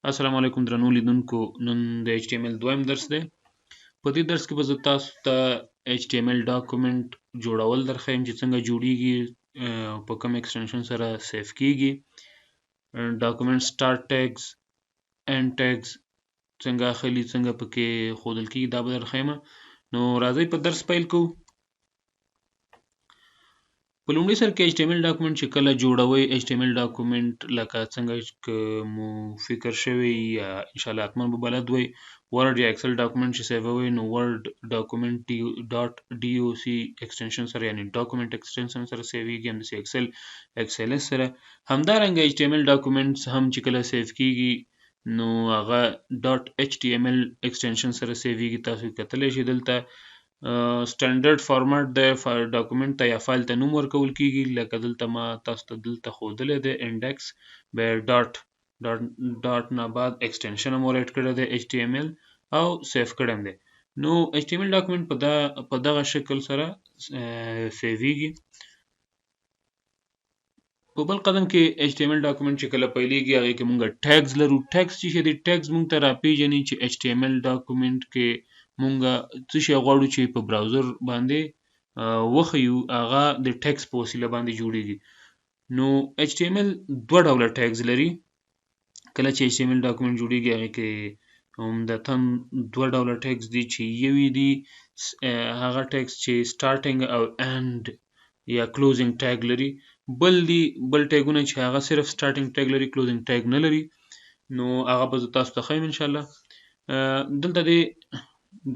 السلام علیکم درنو لیدونکو نن د HTML دویم درس دی. په دې درس کې به زه تاسو ته HTML ډاکومنټ جوړول درښیم چې څنګه جوړیږي، په کوم ایکسټنشن سره سیف کیږي، ډاکومنټ سٹارټ ټیګز اینډ ټیګز څنګه اخلي، څنګه پکې ښودل کیږي، دا به درښیم. نو راځئ په درس پیل کوو. په لومړي سر کې HTML ډاکومنټ چې کله جوړوي HTML ډاکومنټ لکه څنګه چې مو فکر شوی یا ان شاء الله حتما به بلد وي، ورډ یا ایکسل ډاکومنټ چې سیووي نو ورډ ډاکومنټ ډاټ DOC ایکسټنشن سره یعنی ډاکومنټ ایکسټنشن سره سیویږي، همداسې XLS سره. همدارنګه HTML ډاکومنټس هم چې کله سیو کیږي نو هغه ډاټ HTML ایکسټنشن سره سیویږي. تاسو کتلی شئ دلته سټانډرډ فارمټ د ډاکومنټ ته یا فایل ته نوم ورکول کیږي، لکه دلته ما تاسو ته دلته ښودلی دی انډیکس به ډاټ نه بعد ایکسټنشن هم ور ایډ کړی دی HTML او سیف کړی دی. نو HTML ډاکومنټ په دغه شکل سره سیویږي. په بل قدم کې HTML ډاکومنټ چې کله پیلېږي هغې کې مونږ ټیګز لرو. ټیګز چې شي دي ټیګز مونږ ته راپېژني چې HTML ډاکومنټ کې مونږ څه شی غواړو چې په براوزر باندې وښیو، هغه د ټیګز په وسیله باندې جوړیږي. نو HTML دوه ډوله ټیګز لري. کله چې HTML ډاکومنټ جوړیږي هغې کې عمدتاً دوه ډوله ټیګز دي چې یوې دي هغه ټیګز چې سټارټینګ او اینډ یا کلوزینګ ټیګ لري، بل ټیګونه چې هغه صرف سټارټینګ ټیګ لري، کلوزینګ ټیګ نه لري. نو هغه به زه تاسو ته ښیم ان شاء الله. دلته د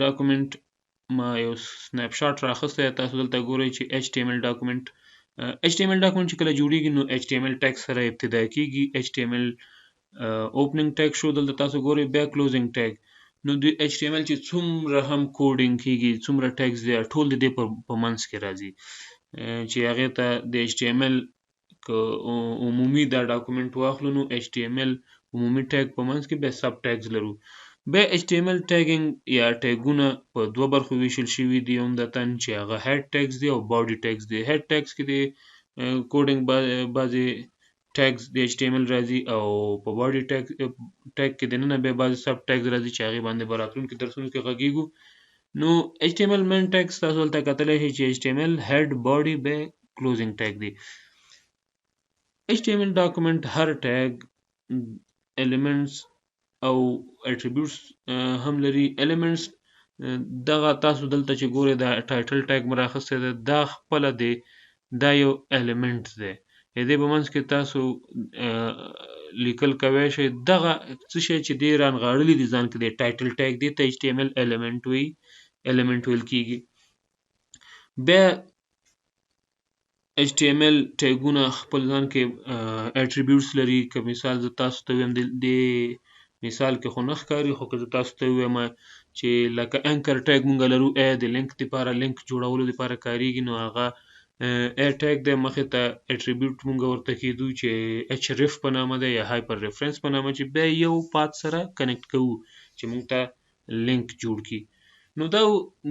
ډاکومنټ ما یو سنیپ شاټ راخستی، تاسو دلته ګورئ چې HTML ډاکومنټ چې کله جوړیږي نو HTML ټیګ سره ابتدا کیږي. HTML اوپننګ ټیګ شو، دلته تاسو ګورئ بیا کلوزینګ ټیګ. نو د HTML چې څومره هم کوډینګ کیږي، څومره ټیګز دي، ټول د دې په منځ کې راځي چې هغې ته د HTML که عمومي دا ډاکومنټ واخلو نو HTML عمومي ټیګ په منځ کې بیا سب ټیګز لرو. بیا HTML ټیګینګ یا ټیګونه په دوه برخو ویشل شوي دي عمدتاً، چې هغه هیډ ټیګز دي او باډي ټیګز دي. هیډ ټیګز کې د کوډینګ بعضې ټیګز د HTML راځي او په باډي ټیګ کې دننه بیا بعضې سب ټیګز راځي چې هغې باندې به راتلونکي درسونو کې غږیږو. نو HTML مین ټیګز تاسو دلته کتلی شئ چې HTML هیډ باډي بیا کلوزینګ ټیګ دی. HTML ډاکومنټ هر ټیګ ایلیمنټس او اټریبیوټس هم لري. ایلیمنټس دغه تاسو دلته چې ګورئ دا ټایټل ټیګ مې راخستی دی، دا خپله دی، دا یو ایلیمنټ دی. د دې په منځ کې تاسو لیکل کوی شئ. دغه څه شی چې دی رانغاړلی دی ځان کې دی ټایټل ټیګ، دې ته HTML ایلیمنټ ویل کیږي. بیا HTML ټیګونه خپل ځان کې اټریبیوټس لري. که مثال زه تاسو ته ویم، دې مثال کې خو نه ښکاري، خو که زه تاسو ته ووایم چې لکه انکر ټیګ مونږ لرو، د لینک دپاره، لینک جوړولو دپاره کاریږي، نو هغه ټیګ دی. مخې ته اټریبیوټ مونږ ورته کیدو چې href په نامه دی یا هایپر ریفرنس په نامه، چې بیا یو پات سره کنیکټ کوو چې مونږ ته لینک جوړ کړي. نو دا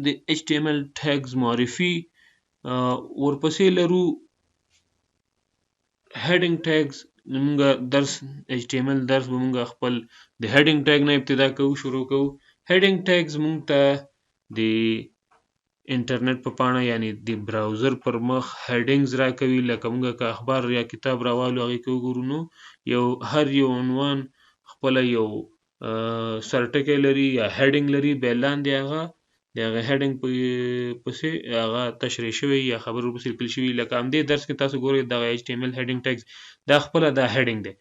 د HTML ټیګز معرفي. ورپسې لرو هیډینګ ټیګز. مونږ درس HTML درس به مونږ خپل د هیډینګ ټیګ نه ابتدا کوو، شروع کوو. هیډینګ ټیګز مونږ ته د انټرنیټ په پاڼه یعنی د براوزر پر مخ هیډینګز راکوي. لکه مونږ که اخبار یا کتاب راوالو هغې کې وګورو نو هر یو عنوان خپله یو سرټکی لري یا هیډینګ لري، بیا لاندې هغه د هغه هیډینګ پسې هغه تشریح شوی یا خبر ورپسې لیکل شوي. لکه همدې درس کې تاسو ګورئ دغه HTML هیډینګ ټیګز دا خپله دا هیډینګ دی.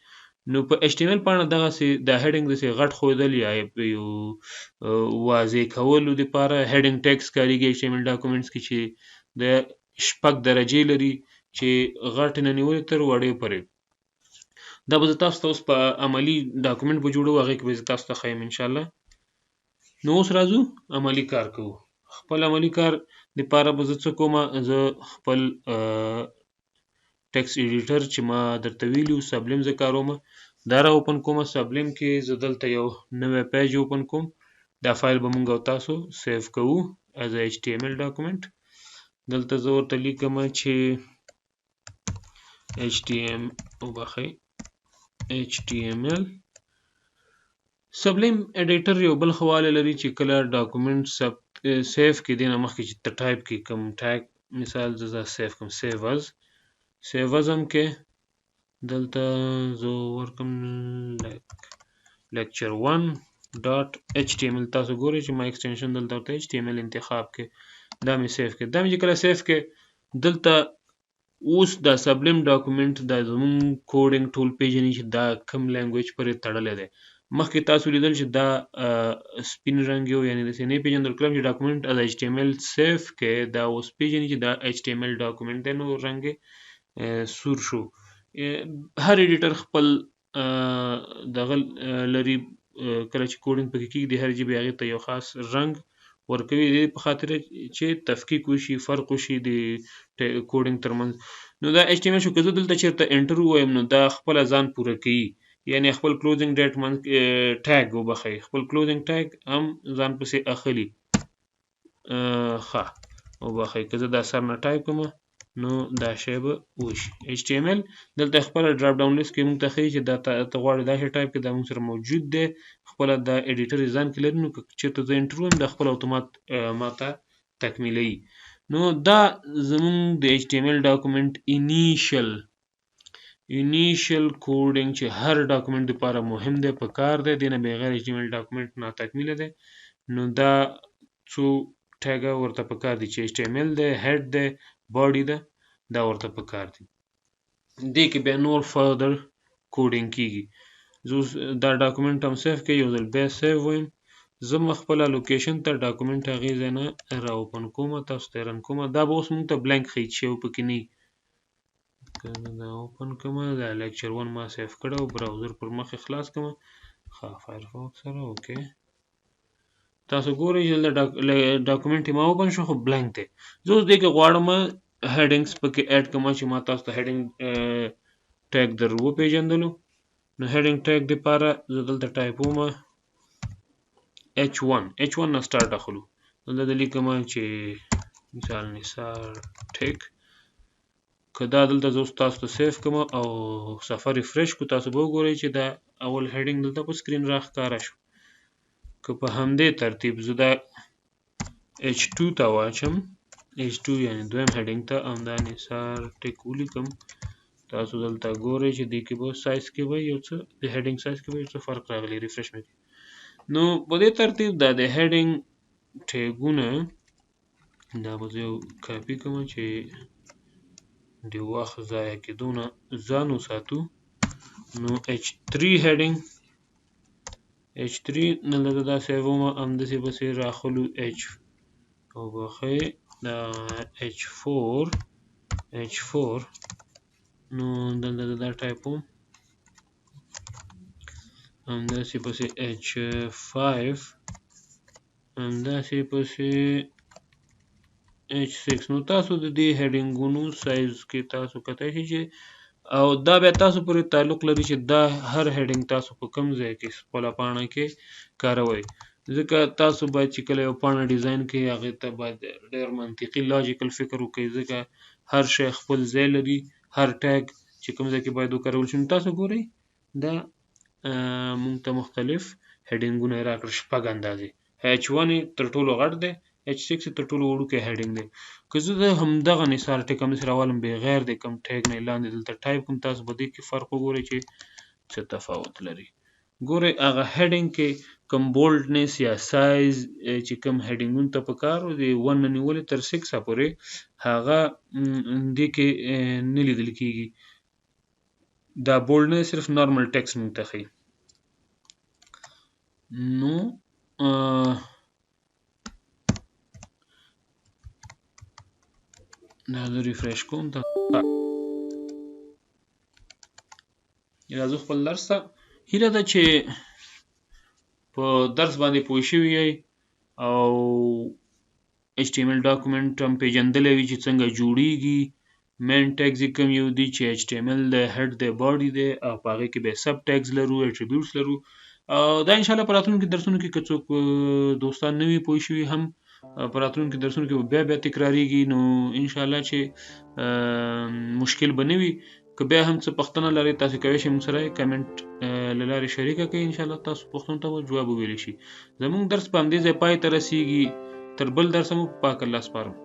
نو په HTML پاڼه دغسې دا هیډینګ داسې غټ ښودل یا یو واضح کولو دپاره هیډینګ ټیګز کاریږي HTML ډاکومنټس کې، چې د 6 درجې لري چې غټې نه نیولې تر وړې پورې. دا به زه تاسو ته اوس په عملي ډاکومنټ به جوړوو، هغې کې به زه تاسو ته ښیم انشاءالله. نو اوس راځو عملي کار کوو. خپل عملي کار دپاره به زه څه کومه، زه خپل ټیکسټ ایډیټر چې ما درته ویلي وو سبلیم زه کارومه، دا را اوپن کومه. سبلیم کې زه دلته یو نوی پیج اوپن کوم. دا فایل به مونږ او تاسو سیف کوو as a HTML ډاکومنټ. دلته زه ورته لیکمه چې HTML سبلیم ایډیټر یو بل خواله لري چې کله ډاکومنټ سیف کې دینه مخکې چې ته ټایپ کې کوم ټیګ مثال زه سیف کوم سیو از هم کې دلته زه ورکم lecture 1.html تاسو ګورئ چې ما ایکسټنشن دلته ورته html انتخاب کې دا مې سیف کې دا مې چې کله سیف کې دلته اوس دا سبلیم ډاکومنټ دا زمون کوډینګ ټول پیژني چې دا کوم لینګویج پورې تړلی دی مخکې تاسو لیدل چې دا سپین رنګ یو یعنی داسې نه پیژندل کلم چې ډاکومنټ از html سیف کې دا اوس پیژني چې دا html ډاکومنټ دی نو رنګ سور شو هر ایډیټر خپل دغه لري کله چې کوډینګ پکې کیږي د هر ژبې هغې ته یو خاص رنګ ورکوي د په خاطر چې تفکیک وشي فرق وشي د کوډینګ ترمنځ نو دا HTML شو که زه دلته چېرته انټر ووایم نو دا خپله ځان پوره کوي یعنی خپل کلوزینګ ډیټ ټیګ وبخئ خپل کلوزینګ ټیګ هم ځان پسې اخلي ښه وبخئ که زه دا سر نه ټایپ کوم نو دا شی به وشي HTML دلته خپله ډراپ ډاون لیست کې موږ ته ښیي چې دا ته غواړې دا شی ټایپ کړې دا موږ سره موجود دی خپله دا ایډیټر یې ځان کې لري نو که چېرته زه انټر ووایم دا خپل اتومات ماته تکمیلوي نو دا زموږ د HTML ډاکومنټ انیشل کوډینګ چې هر ډاکومنټ لپاره مهم دی په کار دی دې نه بغیر HTML ډاکومنټ ناتکمیله دی نو دا څو ټیګه ورته په کار دي چې HTML دی هیډ دی باډي ده دا ورته په کار دي دې کې بیا نور فردر کوډینګ کیږي زه دا ډاکومنټ هم سیف کې یو ځل بیا سیف وایم زه خپله لوکیشن ته ډاکومنټ هغې ځای نه را اوپن کوم تاسو ته یې رن کوم دا به اوس موږ ته بلینک ښیي چې یو پکې نه که زه دا اوپن کوم دا لیکچر 1 ما سیف کړی او براوزر پر مخې خلاص کوم ښه فایرفاکس سره اوکې تاسو ګورئ چې ډاکومنټ ما اوپن شو خو بلینک دی زه اوس دې کې غواړم هیډینګس پکې اډ کوم چې ما تاسو ته هیډینګ ټیګ در وپېژندلو نو هیډینګ ټیګ دپاره زه دلته ټایپ وم H1 نه سټارټ اخلو دلته لیکم چې مثال NisarTech که دا دلته زه اوس تاسو ته سیف کوم او صفحه ریفریش کړو تاسو به وګورئ چې دا اول هیډینګ دلته په سکرین راښکاره شو که په همدې ترتیب زه دا H2 ته واچم H2 یعنی دویم هیډینګ ته همدا NisarTech ولیکم تاسو دلته ګورئ چې دې کې به سایز کې به یو څه د هیډینګ سایز کې به یو څه فرق راغلی ریفریش مې کړي نو په دې ترتیب دا د هیډینګ ټیګونه دا به زه یو کاپي کوم چې د وخت ضایع کېدو نه ځان وساتو نو H3 هیډینګ H3 دلته دا سیوم همداسې پسې راخلو H او بخئ دا H4 نو دلته دا ټایپ وم همداسې پسې H5 همداسې پسې H6 نو تاسو د دې هیډینګونو سایز کې تاسو کتای شئ چې او دا بیا تاسو پورې تعلق لري چې دا هر هیډینګ تاسو په کوم ځای کې خپله پاڼه کې کاروئ ځکه تاسو باید چې کله یو پاڼه ډیزاین کوئ هغې ته باید ډېر منطقي لاجیکل فکر وکړئ ځکه هر شی خپل ځای لري هر ټیګ چې کوم ځای کې باید وکارول شي نو تاسو ګورئ دا موږ ته مختلف هیډینګونه یې راکړل شپږ اندازې H1 یې تر ټولو غټ دی H6 یې تر ټولو وړوکی هیډینګ دی که زه د همدغه NisarTech همداسې راولم بغیر د کوم ټیګ نه لاندې دلته ټایپ کوم تاسو به دې کې فرق وګورئ چې څه تفاوت لري ګورئ هغه هیډینګ کې کوم بولډنس یا سایز چې کوم هیډینګونو ته په کار و د 1 نه نیولې تر 6 پورې هغه دې کې نه لیدل کېږي دا بولډنس صرف نارمل ټیکسټ موږ ته ښیي نو دا زه ریفریش کوم راځو خپل درس ته هیله ده چې په درس باندې پوه شوي یئ او HTML ډاکومنټ هم پیژندلی وي چې څنګه جوړیږي مین ټیګز یې کوم یو دي چې HTML دی هیډ دی باډي دی او په هغې کې بیا سب ټیګز لرو اټریبیوټس لرو او دا انشاءالله په راتلونکي درسونو کې که څوک دوستان نه وي پوه شوي هم په راتلونکي درسونو کې بیا تکراریږي نو انشاءالله چې مشکل به نه وي که بیا هم څه پوښتنه لرئ تاسو کولی شئ موږ سره کمنټ له لارې شریکه کړئ ان شاء الله تاسو پوښتنو ته به جواب وویلی شي. زموږ درس په همدې ځای پای ته رسیږي. تر بل درسه مو په پاک الله سپارم.